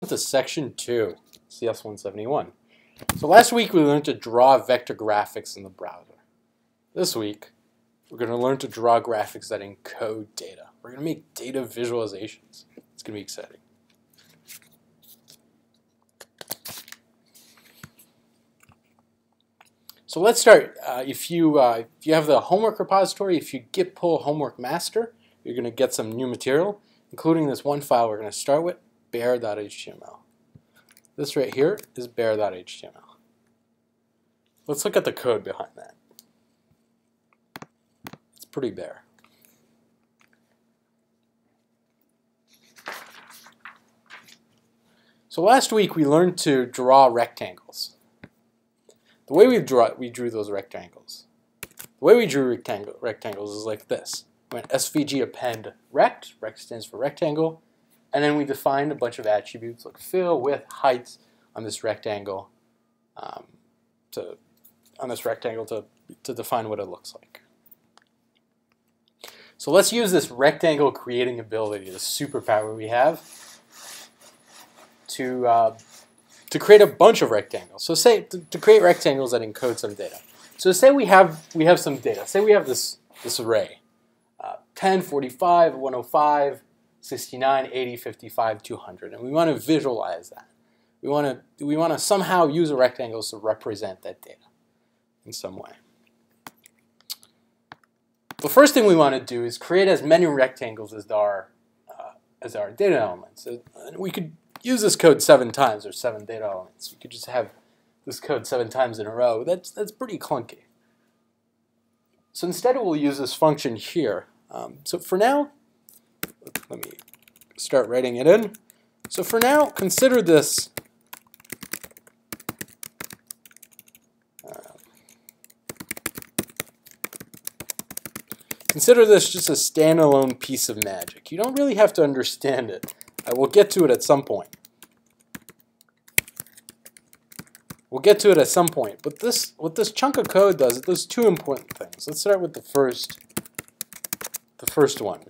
To section 2, CS171. So last week we learned to draw vector graphics in the browser. This week we're going to learn to draw graphics that encode data. We're going to make data visualizations. It's going to be exciting. So let's start. If you have the homework repository, if you git pull homework master, you're going to get some new material, including this one file we're going to start with, bare.html. This right here is bare.html. Let's look at the code behind that. It's pretty bare. So last week we learned to draw rectangles. The way we drew those rectangles. The way we drew rectangles is like this. We went SVG append rect. Rect stands for rectangle. And then we defined a bunch of attributes like fill, width, height on this rectangle to define what it looks like. So let's use this rectangle creating ability, the superpower we have, to create a bunch of rectangles. So say to create rectangles that encode some data. So say we have some data. Say we have this array, 10, 45, 105. 69, 80, 55, 200, and we want to visualize that. We want to somehow use a rectangle to represent that data in some way. The first thing we want to do is create as many rectangles as our data elements. And we could use this code 7 times. There's 7 data elements. We could just have this code 7 times in a row. That's pretty clunky. So instead, we'll use this function here. So for now, let me start writing it in. So for now, consider this just a standalone piece of magic. You don't really have to understand it. I will get to it at some point. We'll get to it at some point. But what this chunk of code does, it does 2 important things. Let's start with the first one.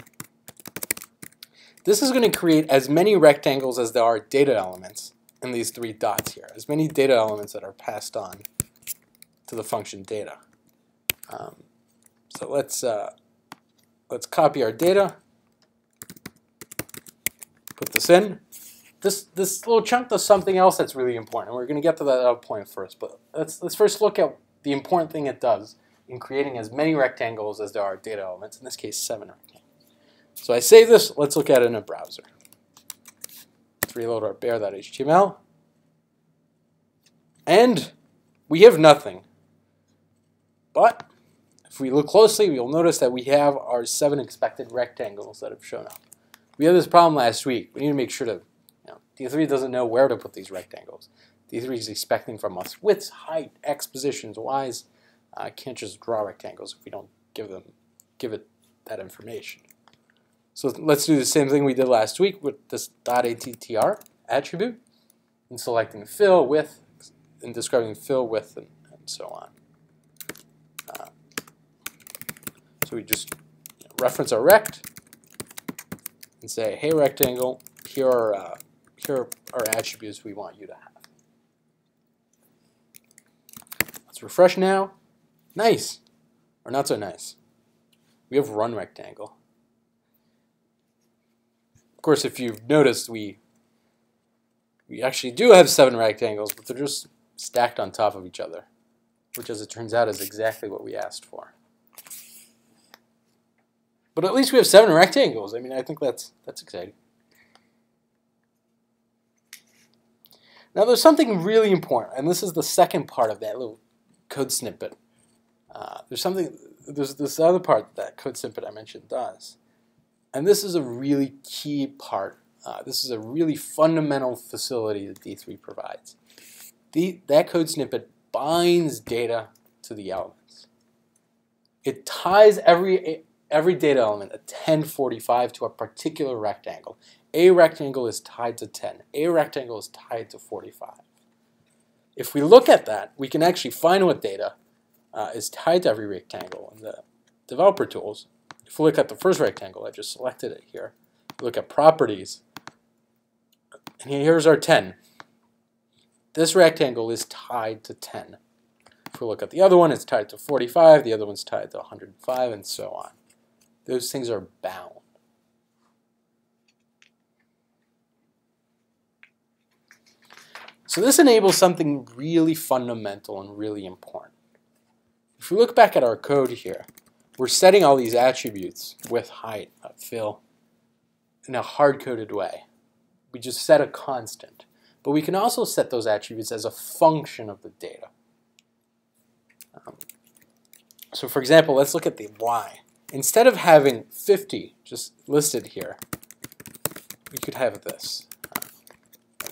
This is going to create as many rectangles as there are data elements in these 3 dots here. As many data elements that are passed on to the function data. So let's copy our data. Put this in. This little chunk does something else that's really important. We're going to get to that point first, but let's first look at the important thing it does in creating as many rectangles as there are data elements. In this case, 7 rectangles. So I save this. Let's look at it in a browser. Let's reload our bare.html. And we have nothing. But if we look closely, we'll notice that we have our 7 expected rectangles that have shown up. We had this problem last week. We need to make sure to, D3 doesn't know where to put these rectangles. D3 is expecting from us widths, height, x positions, y's. I can't just draw rectangles if we don't give it that information. So let's do the same thing we did last week with this .attr attribute and selecting fill, width, and describing fill, width, and so on. So we just reference our rect and say, hey rectangle, here are our attributes we want you to have. Let's refresh now. Nice, or not so nice. We have run rectangle. Of course, if you've noticed, we actually do have 7 rectangles, but they're just stacked on top of each other, which, as it turns out, is exactly what we asked for. But at least we have 7 rectangles. I mean, I think that's exciting. Now, there's something really important, and this is the second part of that little code snippet. There's this other part that code snippet I mentioned does. And this is a really key part. This is a really fundamental facility that D3 provides. That code snippet binds data to the elements. It ties every data element, a 1045, to a particular rectangle. A rectangle is tied to 10. A rectangle is tied to 45. If we look at that, we can actually find what data is tied to every rectangle in the developer tools. If we look at the first rectangle, I just selected it here. Look at properties. And here's our 10. This rectangle is tied to 10. If we look at the other one, it's tied to 45, the other one's tied to 105, and so on. Those things are bound. So this enables something really fundamental and really important. If we look back at our code here, we're setting all these attributes, width, height, fill, in a hard-coded way. We just set a constant. But we can also set those attributes as a function of the data. So for example, let's look at the y. Instead of having 50 just listed here, we could have this.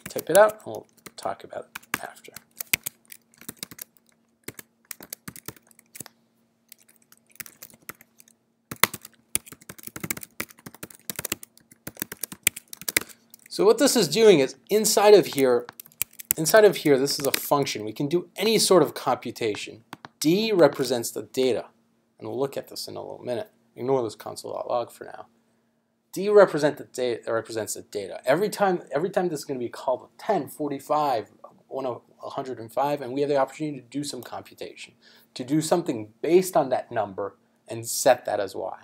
Type it out, and we'll talk about it after. So what this is doing is inside of here, this is a function. We can do any sort of computation. D represents the data, and we'll look at this in a little minute. Ignore this console.log for now. D represents the data. Every time this is going to be called a 10, 45, 105, and we have the opportunity to do some computation, to do something based on that number and set that as y.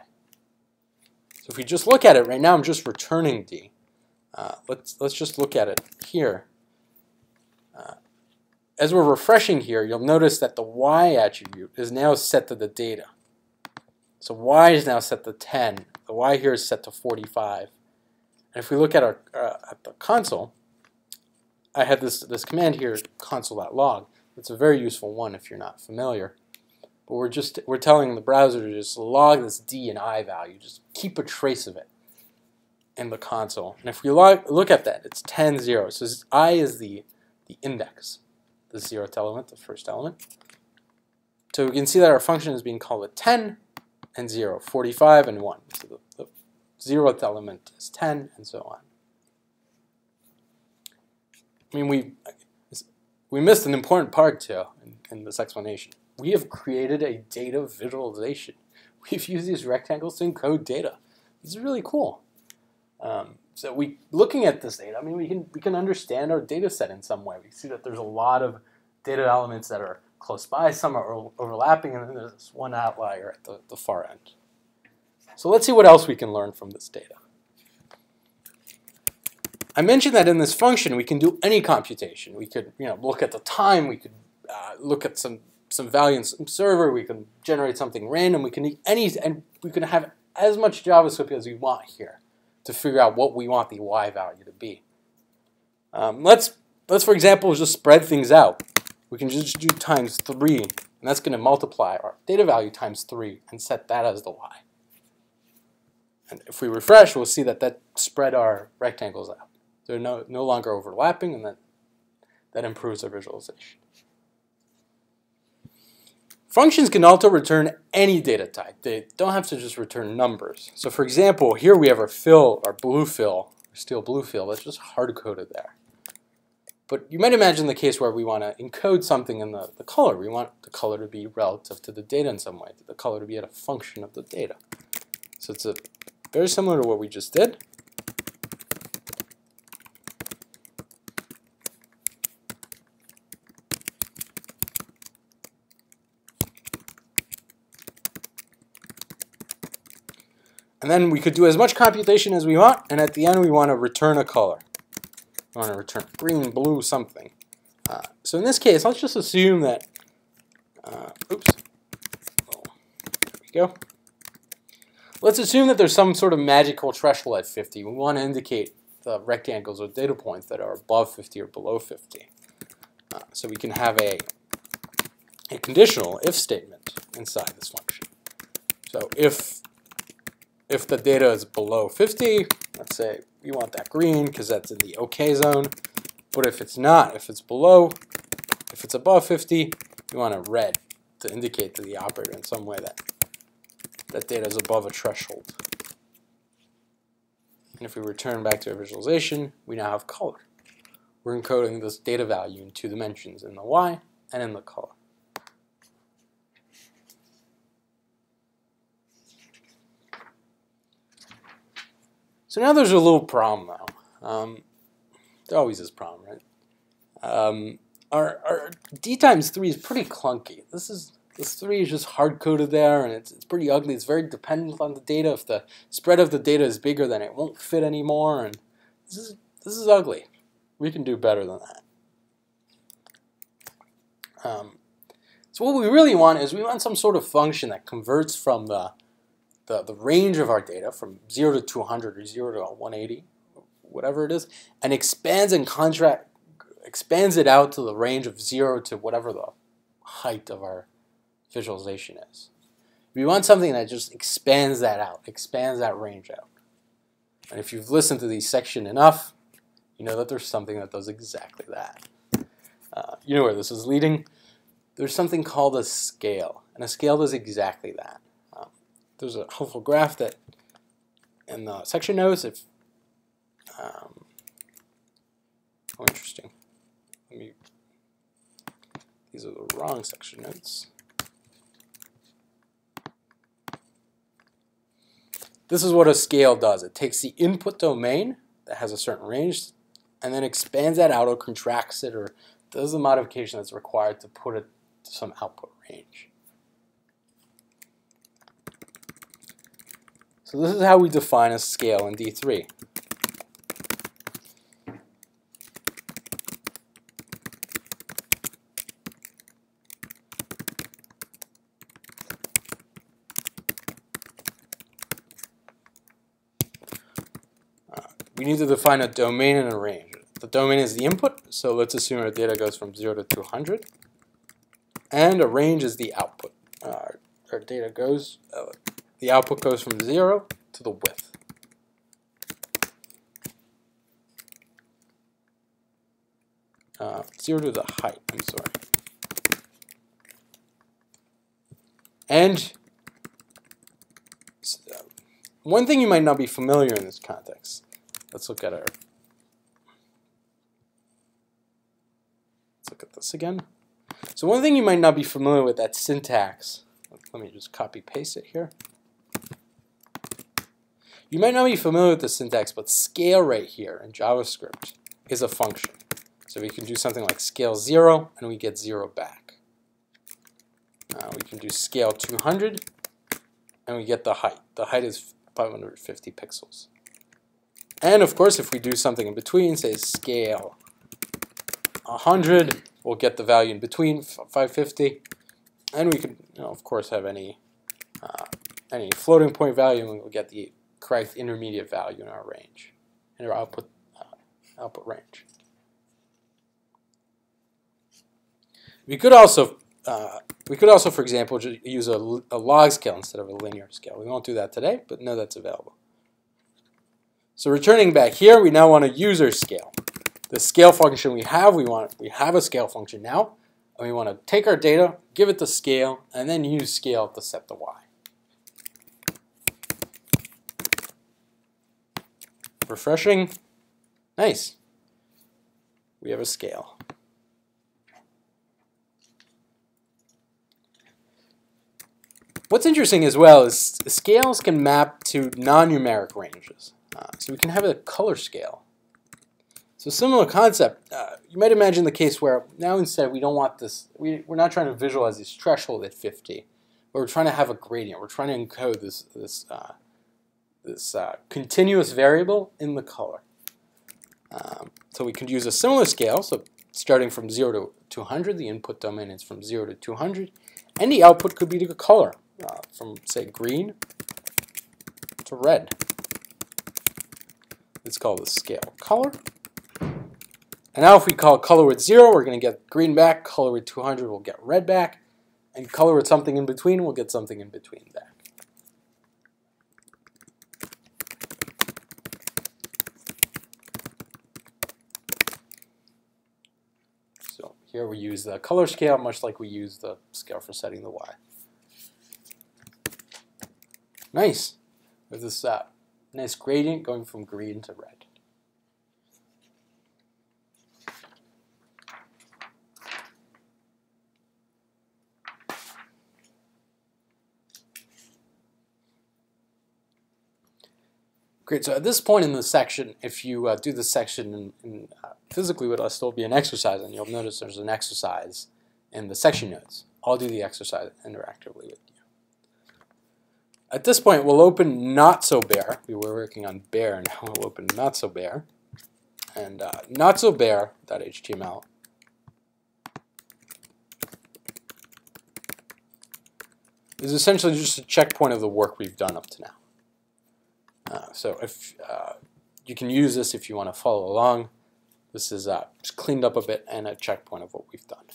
So if we just look at it right now, I'm just returning D. Let's just look at it here. As we're refreshing here, you'll notice that the y attribute is now set to the data. So y is now set to 10. The y here is set to 45. And if we look at our at the console, I have this command here, console.log. It's a very useful one if you're not familiar. But we're telling the browser to just log this d and I value. Just keep a trace of it in the console. And if we look at that, it's 10, 0. So I is the index, the 0th element, the first element. So we can see that our function is being called with 10 and 0, 45 and 1. So the 0th element is 10 and so on. I mean, we missed an important part too in this explanation. We have created a data visualization. We've used these rectangles to encode data. This is really cool. So looking at this data, I mean, we can understand our data set in some way. We see that there's a lot of data elements that are close by, some are overlapping, and then there's this one outlier at the far end. So let's see what else we can learn from this data. I mentioned that in this function we can do any computation. We could look at the time, we could look at some value in some server, we can generate something random, we can do and we can have as much JavaScript as we want here to figure out what we want the y value to be. Let's for example just spread things out. We can just do times 3, and that's going to multiply our data value times 3 and set that as the y. And if we refresh, we'll see that spread our rectangles out. They're no longer overlapping, and that improves our visualization. Functions can also return any data type. They don't have to just return numbers. So for example, here we have our fill, our blue fill, our steel blue fill. That's just hard-coded there. But you might imagine the case where we want to encode something in the color. We want the color to be relative to the data in some way, the color to be a function of the data. So it's very similar to what we just did. And then we could do as much computation as we want, and at the end we want to return a color. We want to return green, blue, something. So in this case, let's just assume that, oops, oh, there we go. Let's assume that there's some sort of magical threshold at 50. We want to indicate the rectangles or data points that are above 50 or below 50. So we can have a conditional if statement inside this function. So if the data is below 50, let's say we want that green because that's in the OK zone. But if it's not, if it's above 50, we want a red to indicate to the operator in some way that data is above a threshold. And if we return back to our visualization, we now have color. We're encoding this data value in 2 dimensions, in the y and in the color. So now there's a little problem though. There always is a problem, right? Our d times 3 is pretty clunky. This 3 is just hard-coded there, and it's pretty ugly. It's very dependent on the data. If the spread of the data is bigger, then it won't fit anymore, and this is ugly. We can do better than that. So what we really want is we want some sort of function that converts from the range of our data from 0 to 200 or 0 to 180, whatever it is, and expands it out to the range of 0 to whatever the height of our visualization is. We want something that just expands that out, expands that range out. And if you've listened to these sections enough, you know that there's something that does exactly that. You know where this is leading? There's something called a scale, and a scale does exactly that. There's a helpful graph that in the section notes. If oh, interesting. These are the wrong section notes. This is what a scale does. It takes the input domain that has a certain range and then expands that out or contracts it or does the modification that's required to put it to some output range. So this is how we define a scale in D3. We need to define a domain and a range. The domain is the input, so let's assume our data goes from 0 to 200. And a range is the output. Our data goes, the output goes from 0 to the width. Zero to the height, I'm sorry. And one thing you might not be familiar in this context. Let's look at this again. So one thing you might not be familiar with, that syntax. Let me just copy paste it here. You might not be familiar with the syntax, but scale right here in JavaScript is a function. So we can do something like scale 0 and we get 0 back. We can do scale 200 and we get the height. The height is 550 pixels. And of course, if we do something in between, say scale 100, we'll get the value in between 550, and we can, of course, have any floating point value, and we'll get the correct intermediate value in our range, in our output range. We could also, for example, just use a log scale instead of a linear scale. We won't do that today, but know that's available. So returning back here, we now want a user scale. The scale function we have a scale function now, and we want to take our data, give it the scale, and then use scale to set the y. Refreshing. Nice. We have a scale. What's interesting as well is scales can map to non-numeric ranges. So we can have a color scale. So similar concept. You might imagine the case where now instead we don't want this. We're not trying to visualize this threshold at 50, but we're trying to have a gradient. We're trying to encode this continuous variable in the color. So we could use a similar scale. So starting from 0 to 200, the input domain is from 0 to 200, and the output could be the color from say green to red. It's called the scale color. And now if we call color with 0, we're going to get green back. Color with 200, we'll get red back. And color with something in between, we'll get something in between back. So here we use the color scale, much like we use the scale for setting the y. Nice. With this nice gradient going from green to red. Great. So at this point in the section, if you do the section physically with us, there'll be an exercise, and you'll notice there's an exercise in the section notes. I'll do the exercise interactively with you. At this point, we'll open Not So Bare. We were working on bare, and now we'll open Not So Bare. And Not So Bare.html is essentially just a checkpoint of the work we've done up to now. So if you can use this if you want to follow along. This is just cleaned up a bit and a checkpoint of what we've done.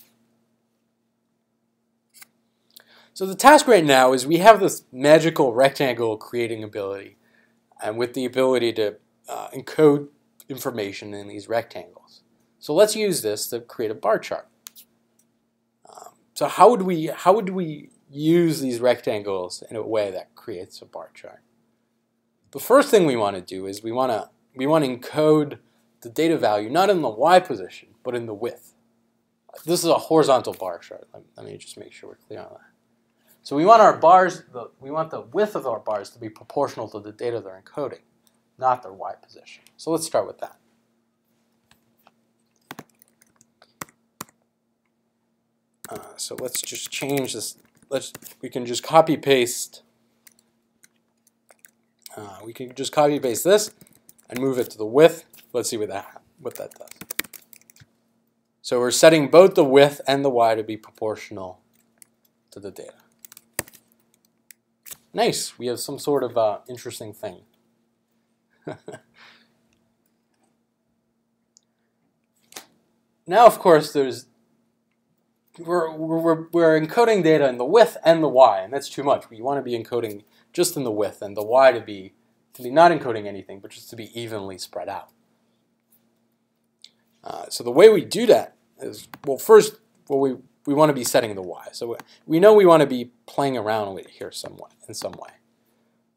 So the task right now is we have this magical rectangle creating ability, and with the ability to encode information in these rectangles. So let's use this to create a bar chart. So how would we use these rectangles in a way that creates a bar chart? The first thing we want to do is we want to encode the data value not in the y position but in the width. This is a horizontal bar chart. Let me just make sure we're clear on that. So we want our bars, we want the width of our bars to be proportional to the data they're encoding, not their y position. So let's start with that. So let's just change this. We can just copy paste. We can just copy paste this and move it to the width. Let's see what that does. So we're setting both the width and the y to be proportional to the data. Nice. We have some sort of interesting thing. Now, of course, we're encoding data in the width and the y, and that's too much. We want to be encoding just in the width, and the y to be not encoding anything, but just to be evenly spread out. So the way we do that is, well, first, we want to be setting the y. So we know we want to be playing around with it here in some way.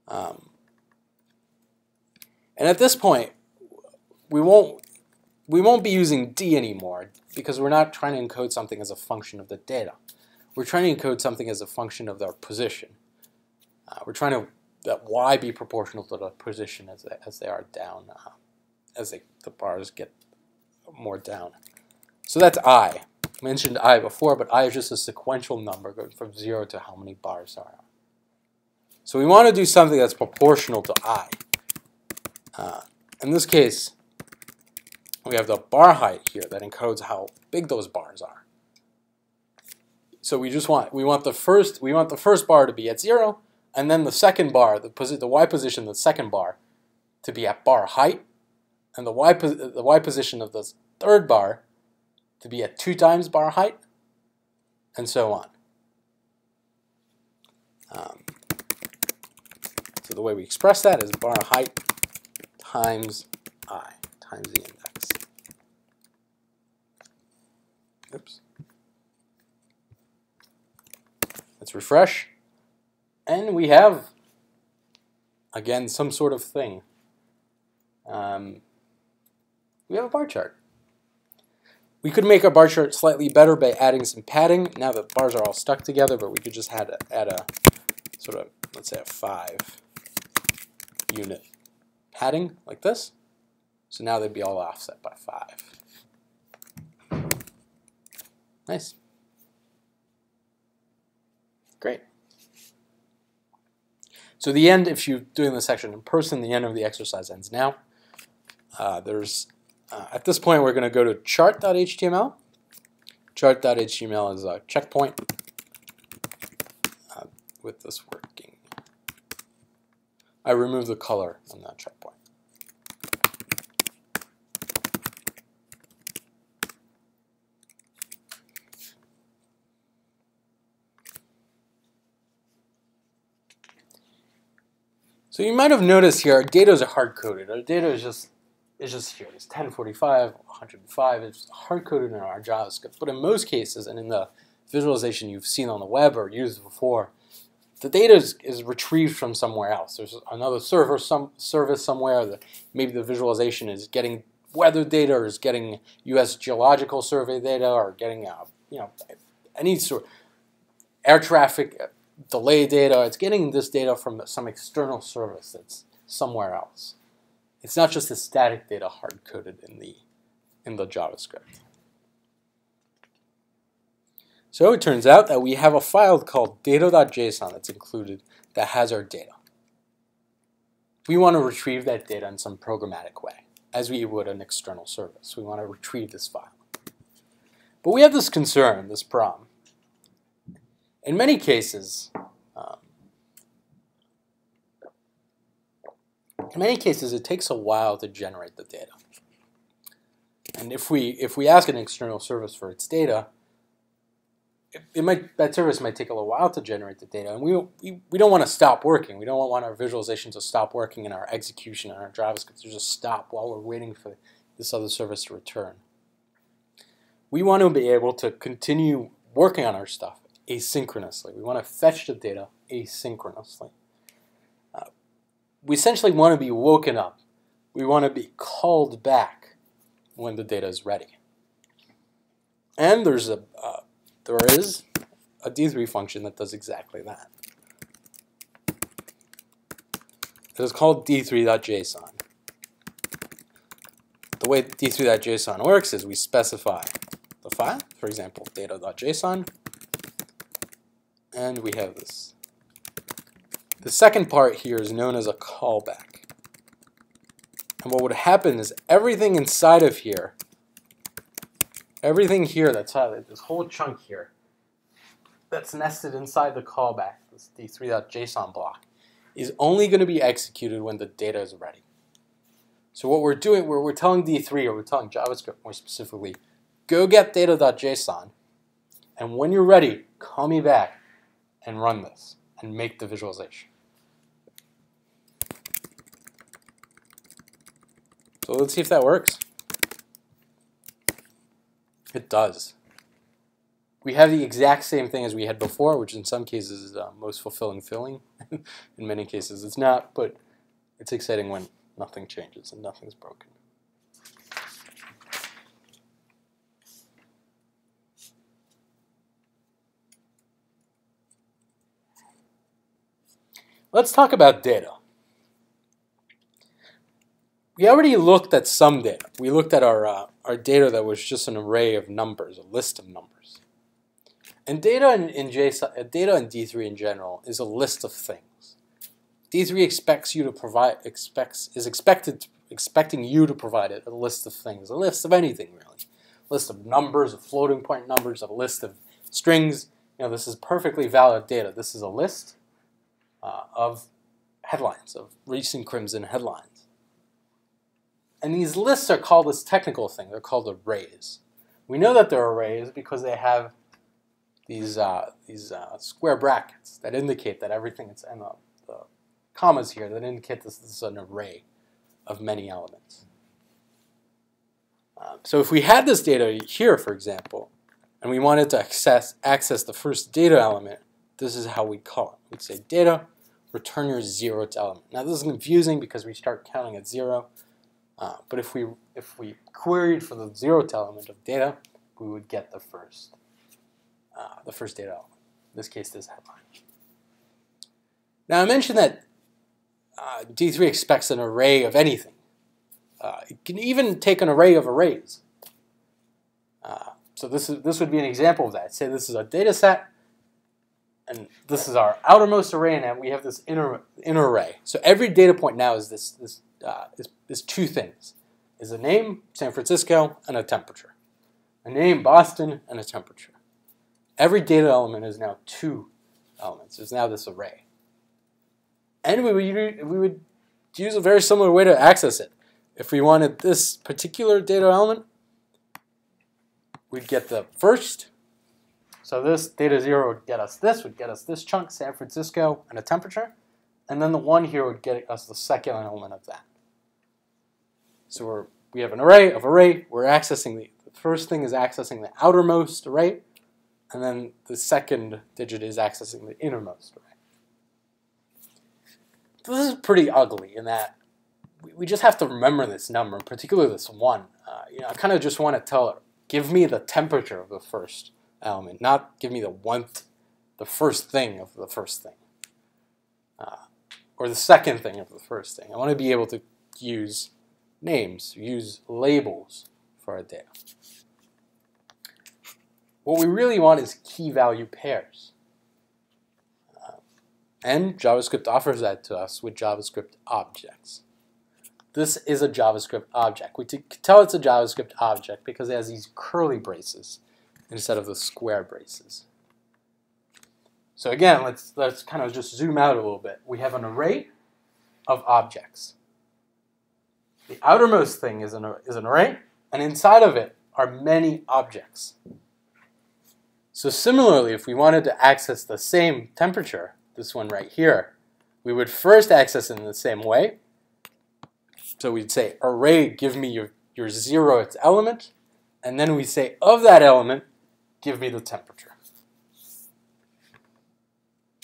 And at this point, we won't be using d anymore because we're not trying to encode something as a function of the data. We're trying to encode something as a function of their position. We're trying to that y be proportional to the position as they are down, as the bars get more down. So that's I. I mentioned I before, but I is just a sequential number going from 0 to how many bars there are. So we want to do something that's proportional to I. In this case, we have the bar height here that encodes how big those bars are. So we want the first bar to be at 0, and then the second bar, the y position, the second bar, to be at bar height, and the y position of the third bar to be at 2 times bar height, and so on. So the way we express that is bar height times I, times the index. Oops. Let's refresh. And we have, again, some sort of thing. We have a bar chart. We could make our bar chart slightly better by adding some padding. Now the bars are all stuck together, but we could just add a sort of, let's say, a 5-unit padding like this. So now they'd be all offset by 5. Nice. Great. So the end, if you're doing the section in person, the end of the exercise ends now. At this point, we're going to go to chart.html. Chart.html is a checkpoint with this working. I removed the color on that checkpoint. So you might have noticed here, our data is hard-coded. Our data is just here. It's 1045, 105. It's hard-coded in our JavaScript. But in most cases, and in the visualization you've seen on the web or used before, the data is retrieved from somewhere else. There's another service somewhere. Maybe the visualization is getting weather data, or is getting U.S. Geological Survey data, or getting any sort of air traffic delay data. It's getting this data from some external service that's somewhere else. It's not just the static data hard-coded in the JavaScript. So it turns out that we have a file called data.json that's included that has our data. We want to retrieve that data in some programmatic way, as we would an external service. We want to retrieve this file. But we have this concern, this problem. In many cases, it takes a while to generate the data. And if we ask an external service for its data, that service might take a little while to generate the data, and we don't want to stop working. We don't want our visualization to stop working and our execution and our JavaScript to just stop while we're waiting for this other service to return. We want to be able to continue working on our stuff asynchronously. We want to fetch the data asynchronously. We essentially want to be woken up. We want to be called back when the data is ready. And there is a D3 function that does exactly that. It is called d3.json. The way d3.json works is we specify the file, for example, data.json, and we have this. The second part here is known as a callback. And what would happen is everything inside of here, everything here that's this whole chunk here, that's nested inside the callback, this d3.json block, is only going to be executed when the data is ready. So what we're doing, we're telling D3, or we're telling JavaScript more specifically, go get data.json, and when you're ready, call me back and run this and make the visualization. So let's see if that works. It does. We have the exact same thing as we had before, which in some cases is most fulfilling filling. In many cases it's not, but it's exciting when nothing changes and nothing's broken. Let's talk about data. We already looked at some data. We looked at our data that was just an array of numbers, a list of numbers. And data in JSON, data in D3 in general is a list of things. D3 expecting you to provide it a list of things, a list of anything really, a list of numbers, of floating point numbers, a list of strings. You know, this is perfectly valid data. This is a list of headlines, of recent crimson headlines. And these lists are called this technical thing. They're called arrays. We know that they're arrays because they have these square brackets that indicate that everything is, and the commas here that indicate this is an array of many elements. So if we had this data here, for example, and we wanted to access the first data element, this is how we'd call it. We'd say data, return your 0th element. Now this is confusing because we start counting at 0. But if we queried for the 0th element of data, we would get the first data element. In this case, this headline. Now I mentioned that D3 expects an array of anything. It can even take an array of arrays. So this would be an example of that. Say this is a data set, and this is our outermost array, and we have this inner array. So every data point now is is two things: is a name, San Francisco, and a temperature. A name, Boston, and a temperature. Every data element is now 2 elements. There's now this array. And we would use a very similar way to access it. If we wanted this particular data element, we'd get the first. So this data 0 would get us this chunk, San Francisco, and a temperature. And then the 1 here would get us the second element of that. So we have an array of array. We're accessing the first thing is accessing the outermost array, and then the second digit is accessing the innermost array. So this is pretty ugly in that we just have to remember this number, particularly this 1. I kind of just want to tell it, give me the temperature of the first element, not give me the first thing of the first thing, or the second thing of the first thing. I want to be able to use names, use labels for our data. What we really want is key value pairs. And JavaScript offers that to us with JavaScript objects. This is a JavaScript object. We can tell it's a JavaScript object because it has these curly braces instead of the square braces. So again, let's kind of just zoom out a little bit. We have an array of objects. The outermost thing is an array, and inside of it are many objects. So similarly, if we wanted to access the same temperature, this one right here, we would first access it in the same way. So we'd say, array, give me your 0th element, and then we say, of that element, give me the temperature.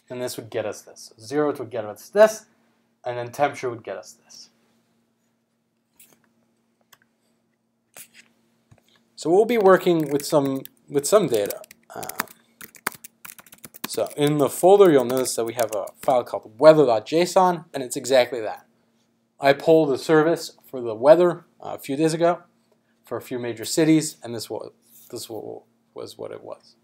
And this would get us this. 0th would get us this, and then temperature would get us this. So we'll be working with some data. So in the folder, you'll notice that we have a file called weather.json, and it's exactly that. I pulled a service for the weather a few days ago for a few major cities, and this was what it was.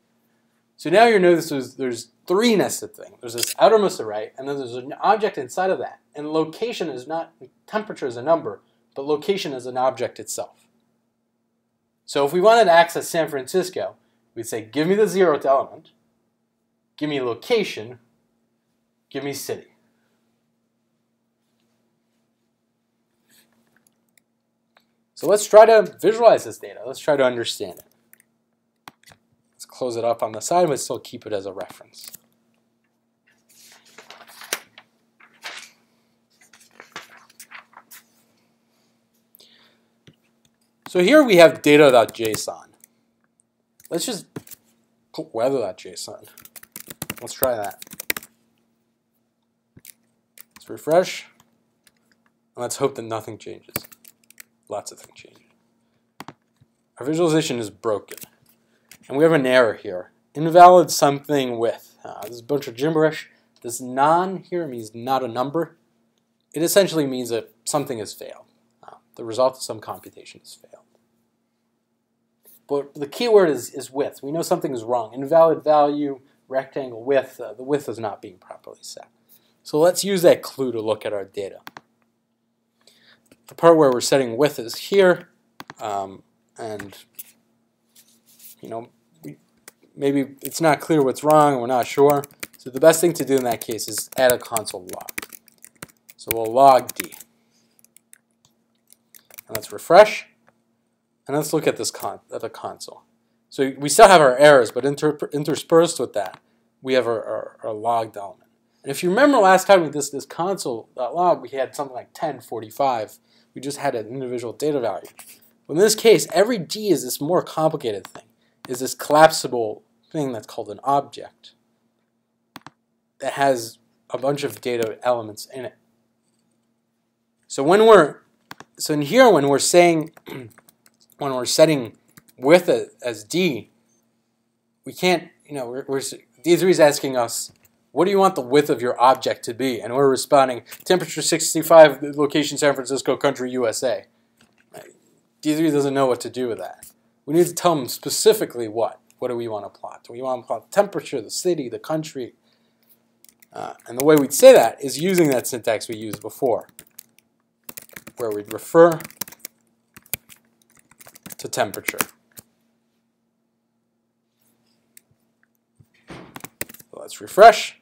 So now you notice there's 3 nested things. There's this outermost array, and then there's an object inside of that. And location is not, temperature is a number, but location is an object itself. So if we wanted to access San Francisco, we'd say, give me the 0th element, give me location, give me city. So let's try to visualize this data. Let's try to understand it. Let's close it up on the side, but still keep it as a reference. So here we have data.json. Let's just put weather.json. Let's try that. Let's refresh. And let's hope that nothing changes. Lots of things change. Our visualization is broken. And we have an error here. Invalid something with. There's a bunch of gibberish. This non here means not a number. It essentially means that something has failed. The result of some computation has failed. But the keyword is width. We know something is wrong. Invalid value, rectangle width. The width is not being properly set. So let's use that clue to look at our data. The part where we're setting width is here, and maybe it's not clear what's wrong, and we're not sure. So the best thing to do in that case is add a console log. So we'll log D. And let's refresh, and let's look at this at the console. So we still have our errors, but interspersed with that, we have our logged element. And if you remember last time we did this console.log, we had something like 10, 45. We just had an individual data value. But in this case, every D is this more complicated thing, is this collapsible thing that's called an object that has a bunch of data elements in it. So in here, when we're saying, when we're setting width as D, we can't, D3 is asking us, what do you want the width of your object to be? And we're responding, temperature 65, location San Francisco, country USA. D3 doesn't know what to do with that. We need to tell them specifically what. What do we want to plot? Do we want to plot the temperature, the city, the country? And the way we'd say that is using that syntax we used before, where we'd refer to temperature. So let's refresh.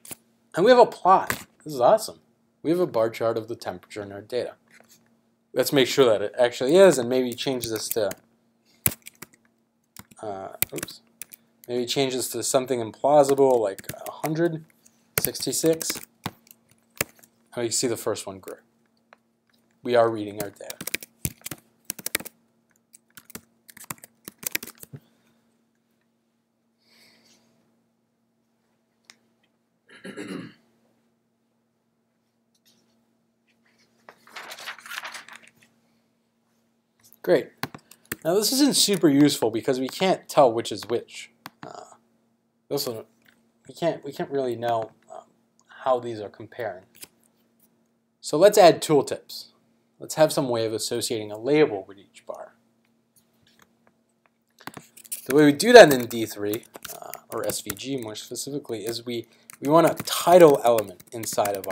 And we have a plot. This is awesome. We have a bar chart of the temperature in our data. Let's make sure that it actually is, and maybe change this to, maybe change this to something implausible like 166. And you see the first one grew. We are reading our data. Great. Now this isn't super useful because we can't tell which is which. We can't really know how these are comparing. So let's add tooltips. let's have some way of associating a label with each bar. The way we do that in D3, or SVG more specifically, is we want a title element inside of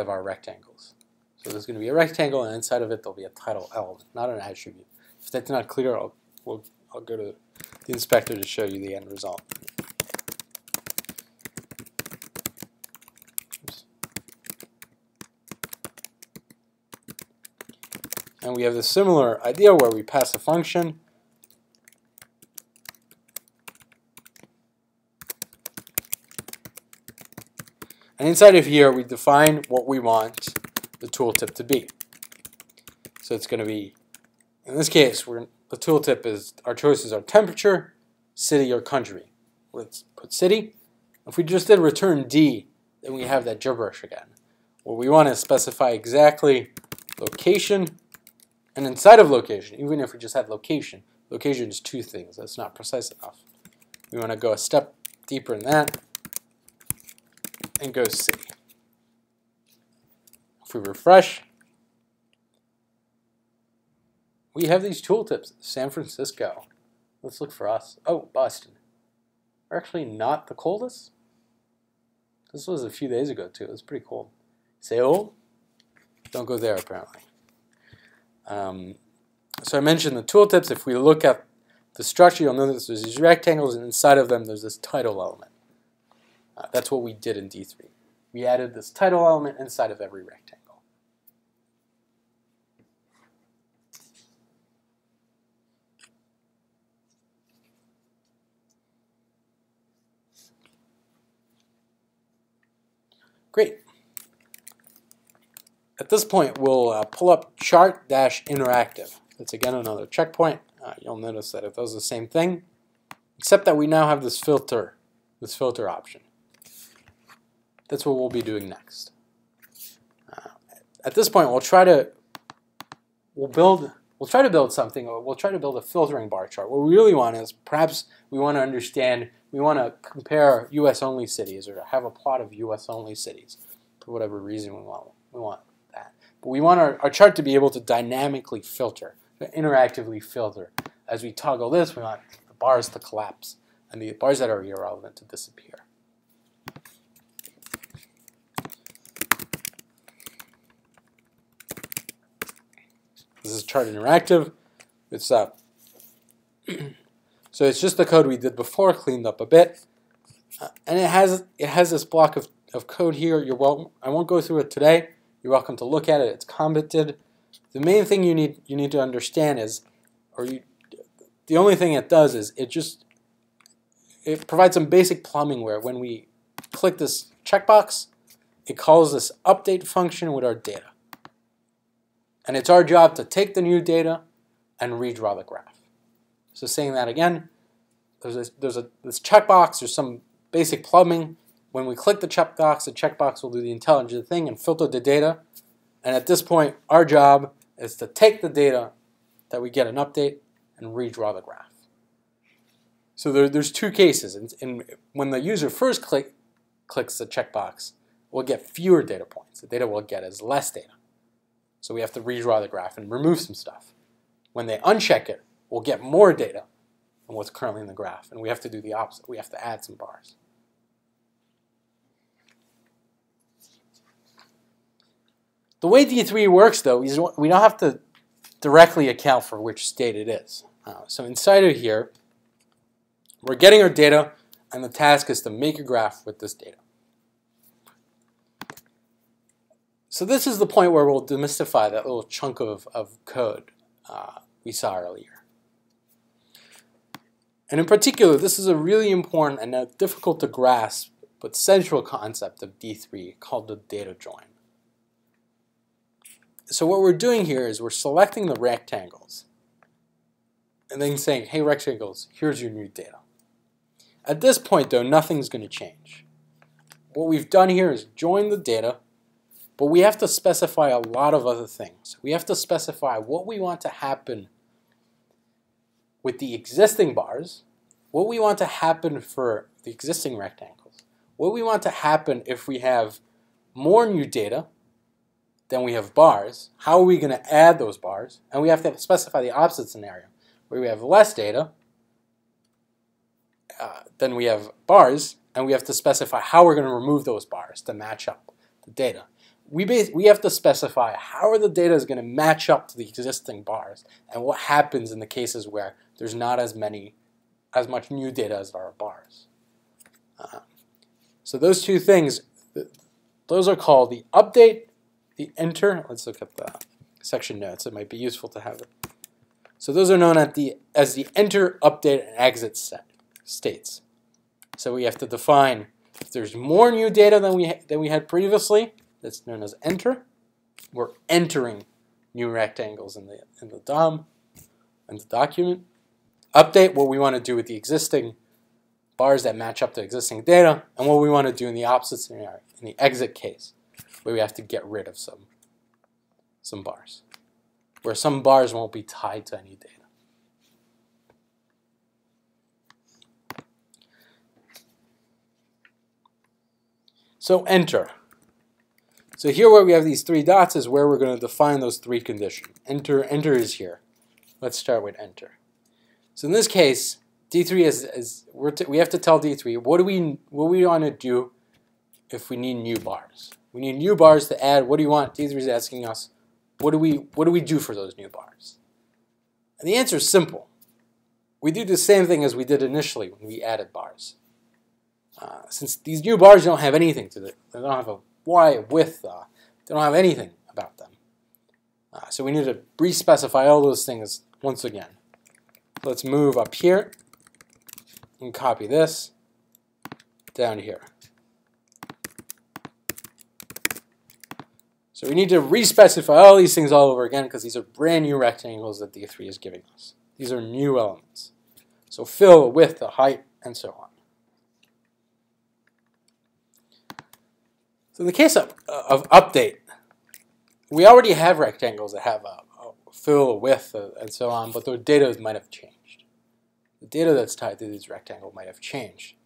our rectangles. So there's going to be a rectangle, and inside of it there'll be a title element, not an attribute. If that's not clear, I'll go to the inspector to show you the end result. Oops. And we have the similar idea where we pass a function. And inside of here, we define what we want the tooltip to be. So it's going to be, in this case, the tooltip is, our choices are temperature, city, or country. Let's put city. If we just did return D, then we have that gibberish again. What we want to specify exactly location, and inside of location, even if we just had location, location is two things. That's not precise enough. We want to go a step deeper in that, and go city. If we refresh, we have these tooltips. San Francisco. Let's look for us. Oh, Boston. We're actually not the coldest. This was a few days ago too. It was pretty cold. Seoul? Don't go there apparently. So I mentioned the tooltips. If we look at the structure, you'll notice there's these rectangles, and inside of them there's this title element. That's what we did in D3. We added this title element inside of every rectangle. Great. At this point, we'll pull up chart-interactive. That's again another checkpoint. You'll notice that it does the same thing, except that we now have this filter option. That's what we'll be doing next. At this point, we'll try to build something, or we'll try to build a filtering bar chart. What we really want is, perhaps we want to understand, we want to compare U.S. only cities, or have a plot of U.S. only cities, for whatever reason we want that. But we want our chart to be able to dynamically filter, interactively filter. As we toggle this, we want the bars to collapse, and the bars that are irrelevant to disappear. This is chart interactive. It's so it's just the code we did before, cleaned up a bit, and it has this block of code here. You're welcome. I won't go through it today. You're welcome to look at it. It's commented. The main thing you need to understand is, the only thing it does is it provides some basic plumbing where when we click this checkbox, it calls this update function with our data. And it's our job to take the new data and redraw the graph. So saying that again, there's this checkbox, there's some basic plumbing. When we click the checkbox will do the intelligent thing and filter the data. And at this point, our job is to take the data that we get an update and redraw the graph. So there's two cases. And when the user first clicks the checkbox, we'll get fewer data points. The data we'll get is less data. So we have to redraw the graph and remove some stuff. When they uncheck it, we'll get more data than what's currently in the graph. And we have to do the opposite. We have to add some bars. The way D3 works, though, is we don't have to directly account for which state it is. So inside of here, we're getting our data, and the task is to make a graph with this data. So this is the point where we'll demystify that little chunk of code we saw earlier. And in particular, this is a really important and difficult to grasp but central concept of D3 called the data join. So what we're doing here is we're selecting the rectangles and then saying, hey rectangles, here's your new data. At this point though, nothing's going to change. What we've done here is join the data, but we have to specify a lot of other things. We have to specify what we want to happen with the existing bars, what we want to happen for the existing rectangles, what we want to happen if we have more new data, then we have bars. How are we going to add those bars? And we have to specify the opposite scenario, where we have less data, then we have bars, and we have to specify how we're going to remove those bars to match up the data. We have to specify how the data is going to match up to the existing bars, and what happens in the cases where there's not as much new data as there are bars. So those two things, those are called the update, the enter. Let's look at the section notes. It might be useful to have it. So those are known as the enter, update, and exit states. So we have to define if there's more new data than we had previously. That's known as enter. We're entering new rectangles in the DOM and the document. Update, what we want to do with the existing bars that match up to existing data, and what we want to do in the opposite scenario, in the exit case, where we have to get rid of some bars, where some bars won't be tied to any data. So enter. So here where we have these three dots is where we're going to define those three conditions. Enter is here. Let's start with enter. So in this case, D3 we have to tell D3 what do we want to do if we need new bars. We need new bars to add. What do you want? D3 is asking us, what do we do for those new bars? And the answer is simple. We do the same thing as we did initially when we added bars. Since these new bars don't have anything to them, they don't have a y, a width, they don't have anything about them. So we need to re-specify all those things once again. Let's move up here and copy this down here. So we need to re-specify all these things all over again because these are brand new rectangles that D3 is giving us. These are new elements. So fill, the width, the height, and so on. So in the case of update, we already have rectangles that have a fill, a width, and so on, but the data might have changed. The data that's tied to these rectangles might have changed.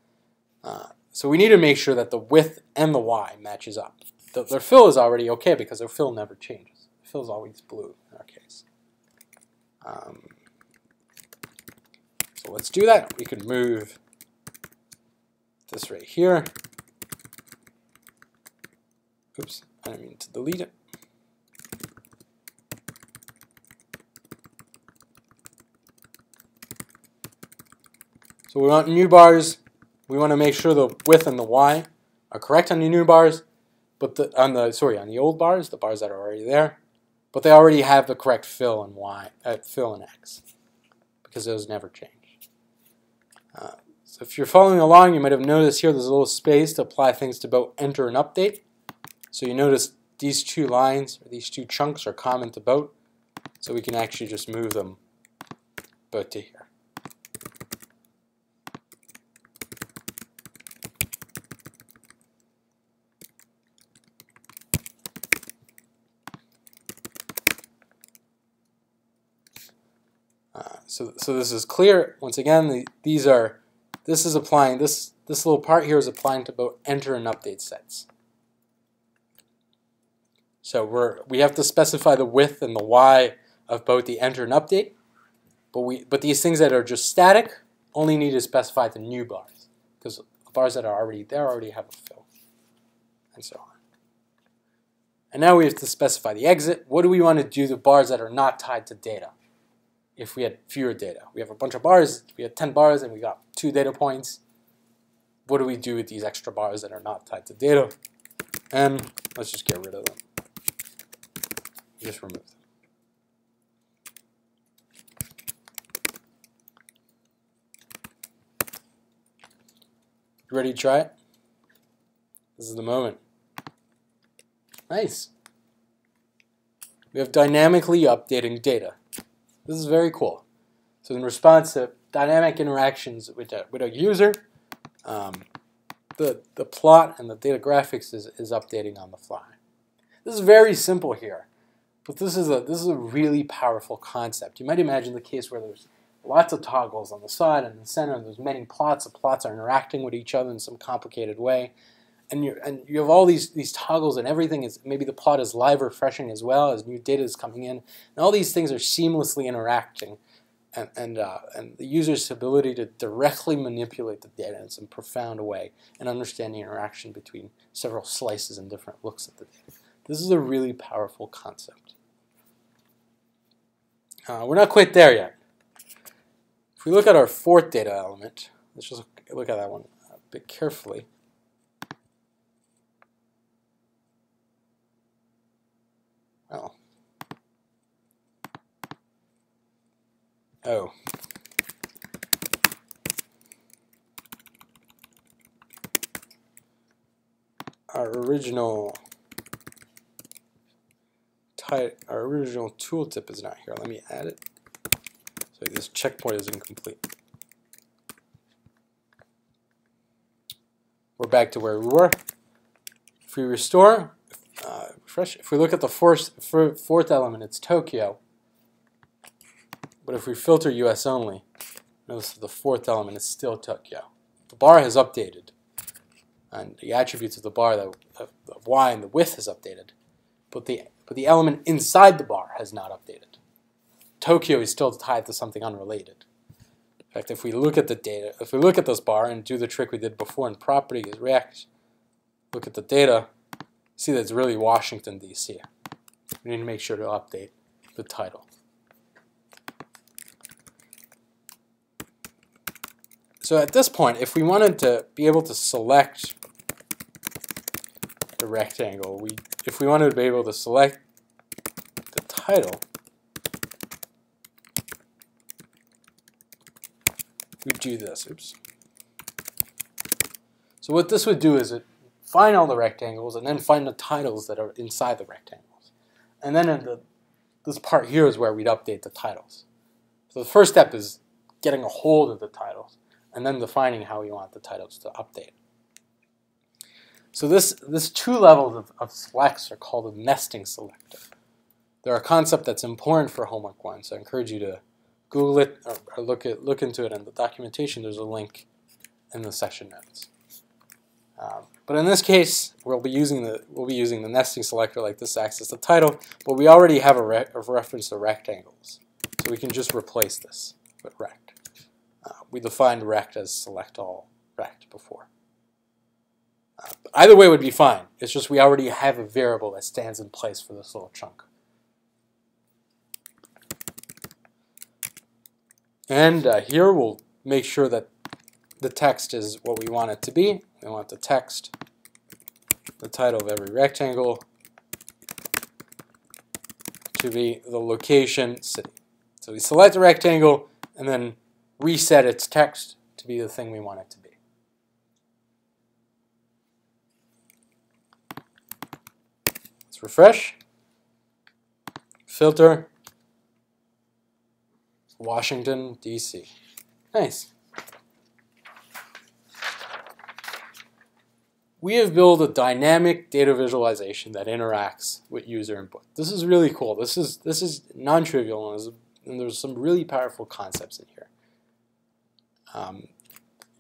So we need to make sure that the width and the y matches up. Their fill is already okay because their fill never changes. The fill is always blue in our case. So let's do that. We can move this right here. Oops, I didn't mean to delete it. So we want new bars. We want to make sure the width and the y are correct on the new bars, but on the old bars, the bars that are already there, but they already have the correct fill and y, fill and x, because those never change. So if you're following along, you might have noticed here there's a little space to apply things to both enter and update. So you notice these two lines, or these two chunks, are common to both, so we can actually just move them both to here. So this is clear. Once again, this is applying, this little part here is applying to both enter and update sets. So we have to specify the width and the y of both the enter and update, but these things that are just static only need to specify the new bars, because the bars that are already there already have a fill, and so on. And now we have to specify the exit. What do we want to do to bars that are not tied to data? If we had fewer data, we have a bunch of bars, we had 10 bars and we got 2 data points. What do we do with these extra bars that are not tied to data? And let's just get rid of them. Just remove them. You ready to try it? This is the moment. Nice. We have dynamically updating data. This is very cool. So in response to dynamic interactions with a user, the plot and the data graphics is updating on the fly. This is very simple here, but this is a really powerful concept. You might imagine the case where there's lots of toggles on the side and in the center, and there's many plots. The plots are interacting with each other in some complicated way, and you have all these toggles, and everything is, maybe the plot is live refreshing as well as new data is coming in, and all these things are seamlessly interacting, and the user's ability to directly manipulate the data in some profound way and understand the interaction between several slices and different looks at the data. This is a really powerful concept. We're not quite there yet. If we look at our fourth data element, let's just look at that one a bit carefully. Oh. Our original tooltip is not here. Let me add it. So this checkpoint is incomplete. We're back to where we were. If we restore, refresh. If we look at the fourth element, it's Tokyo. But if we filter US only, notice the fourth element is still Tokyo. The bar has updated, and the attributes of the bar, the Y and the width is updated, but the element inside the bar has not updated. Tokyo is still tied to something unrelated. In fact, if we look at the data, if we look at this bar and do the trick we did before in properties, React, look at the data, see that it's really Washington, D.C. We need to make sure to update the title. So at this point, if we wanted to be able to select the rectangle, if we wanted to be able to select the title, we'd do this. Oops. So what this would do is it find all the rectangles and then find the titles that are inside the rectangles. And then in this part here is where we'd update the titles. So the first step is getting a hold of the titles, and then defining how we want the titles to update. So this two levels of selects are called a nesting selector. They're a concept that's important for homework 1, so I encourage you to Google it or look into it in the documentation. There's a link in the session notes. But in this case, we'll be using the nesting selector like this to access the title, but we already have a reference to rectangles, so we can just replace this with rect. We defined rect as select all rect before. Either way would be fine. It's just we already have a variable that stands in place for this little chunk. And here we'll make sure that the text is what we want it to be. We want the text, the title of every rectangle, to be the location city. So we select a rectangle and then reset its text to be the thing we want it to be. Let's refresh. Filter. Washington, D.C. Nice. We have built a dynamic data visualization that interacts with user input. This is really cool. This is non-trivial, and there's some really powerful concepts in here.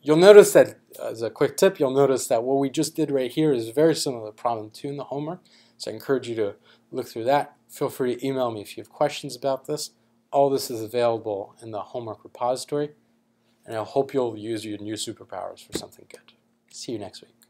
You'll notice that, as a quick tip, you'll notice that what we just did right here is very similar to problem 2 in the homework. So I encourage you to look through that. Feel free to email me if you have questions about this. All this is available in the homework repository. And I hope you'll use your new superpowers for something good. See you next week.